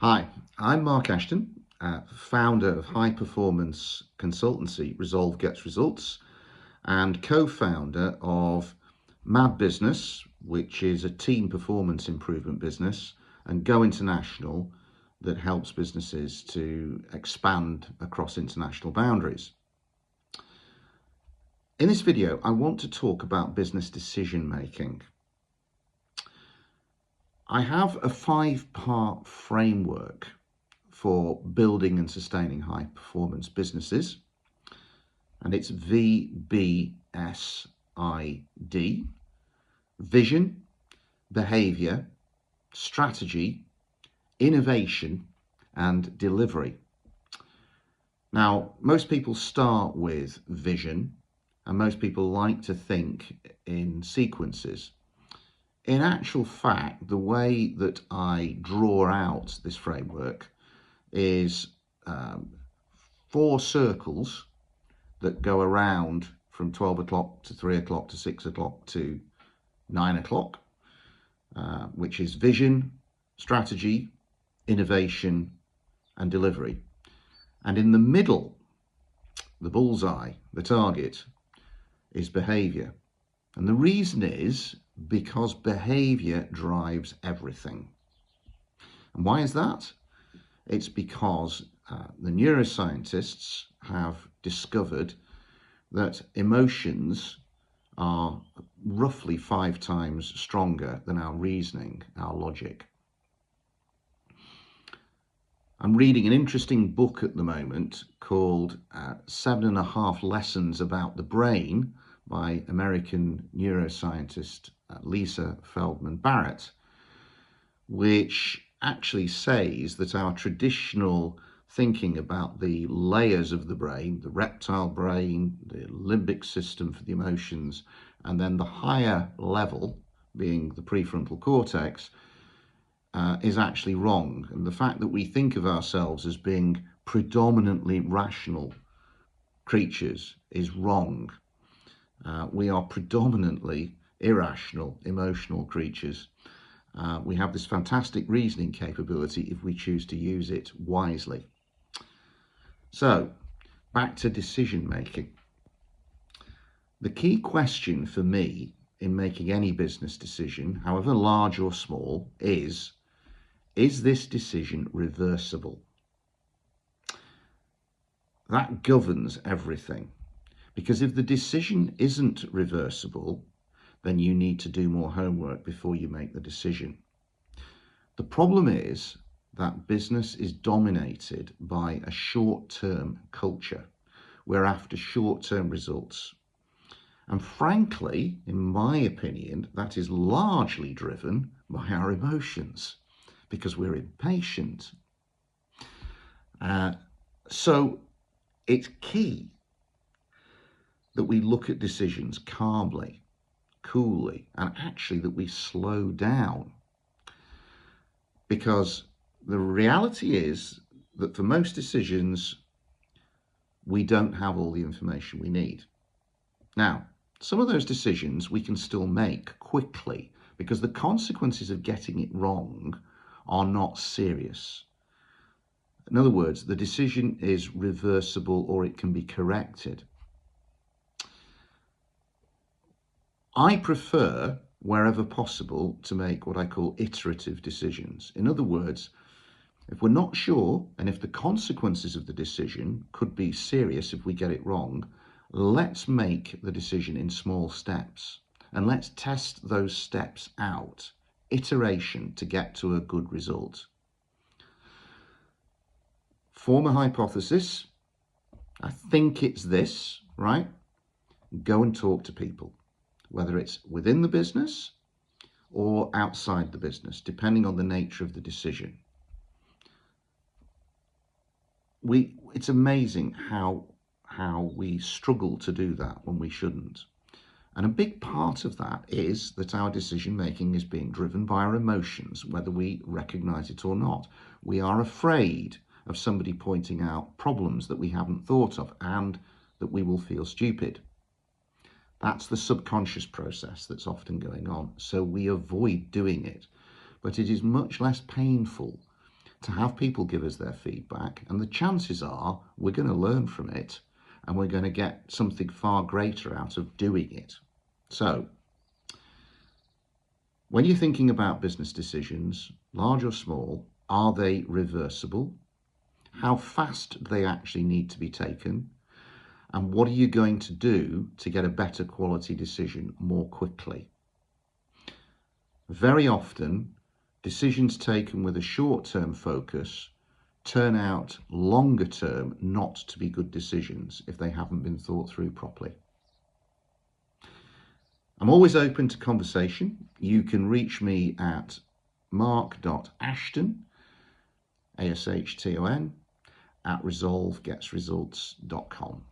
Hi, I'm Mark Ashton, founder of high performance consultancy Resolve Gets Results and co-founder of Mad Business, which is a team performance improvement business, and Go International that helps businesses to expand across international boundaries. In this video, I want to talk about business decision making. I have a 5-part framework for building and sustaining high performance businesses, and it's VBSID: vision, behavior, strategy, innovation, and delivery. Now, most people start with vision, and most people like to think in sequences. In actual fact, the way that I draw out this framework is 4 circles that go around from 12 o'clock to 3 o'clock to 6 o'clock to 9 o'clock, which is vision, strategy, innovation, and delivery. And in the middle, the bullseye, the target, is behavior. And the reason is because behavior drives everything. And why is that? It's because the neuroscientists have discovered that emotions are roughly 5 times stronger than our reasoning, our logic. I'm reading an interesting book at the moment called 7.5 Lessons About the Brain by American neuroscientist Lisa Feldman Barrett, which actually says that our traditional thinking about the layers of the brain, the reptile brain, the limbic system for the emotions, and then the higher level being the prefrontal cortex, is actually wrong. And the fact that we think of ourselves as being predominantly rational creatures is wrong. We are predominantly irrational, emotional creatures. We have this fantastic reasoning capability if we choose to use it wisely. So, back to decision making. The key question for me in making any business decision, however large or small, is this decision reversible? That governs everything. Because if the decision isn't reversible, then you need to do more homework before you make the decision. The problem is that business is dominated by a short-term culture. We're after short-term results. And frankly, in my opinion, that is largely driven by our emotions because we're impatient. So it's key that we look at decisions calmly, coolly, and actually that we slow down. Because the reality is that for most decisions, we don't have all the information we need. Now, some of those decisions we can still make quickly because the consequences of getting it wrong are not serious. In other words, the decision is reversible or it can be corrected. I prefer, wherever possible, to make what I call iterative decisions. In other words, if we're not sure and if the consequences of the decision could be serious if we get it wrong, let's make the decision in small steps and let's test those steps out, iteration, to get to a good result. Form a hypothesis. I think it's this, right? Go and talk to people, whether it's within the business or outside the business, depending on the nature of the decision. It's amazing how we struggle to do that when we shouldn't. And a big part of that is that our decision making is being driven by our emotions, whether we recognize it or not. We are afraid of somebody pointing out problems that we haven't thought of and that we will feel stupid. That's the subconscious process that's often going on. So we avoid doing it. But it is much less painful to have people give us their feedback, and the chances are we're going to learn from it and we're going to get something far greater out of doing it. So, when you're thinking about business decisions, large or small, are they reversible? How fast do they actually need to be taken? And what are you going to do to get a better quality decision more quickly? Very often, decisions taken with a short-term focus turn out longer term not to be good decisions if they haven't been thought through properly. I'm always open to conversation. You can reach me at mark.ashton, ASHTON, at resolvegetsresults.com.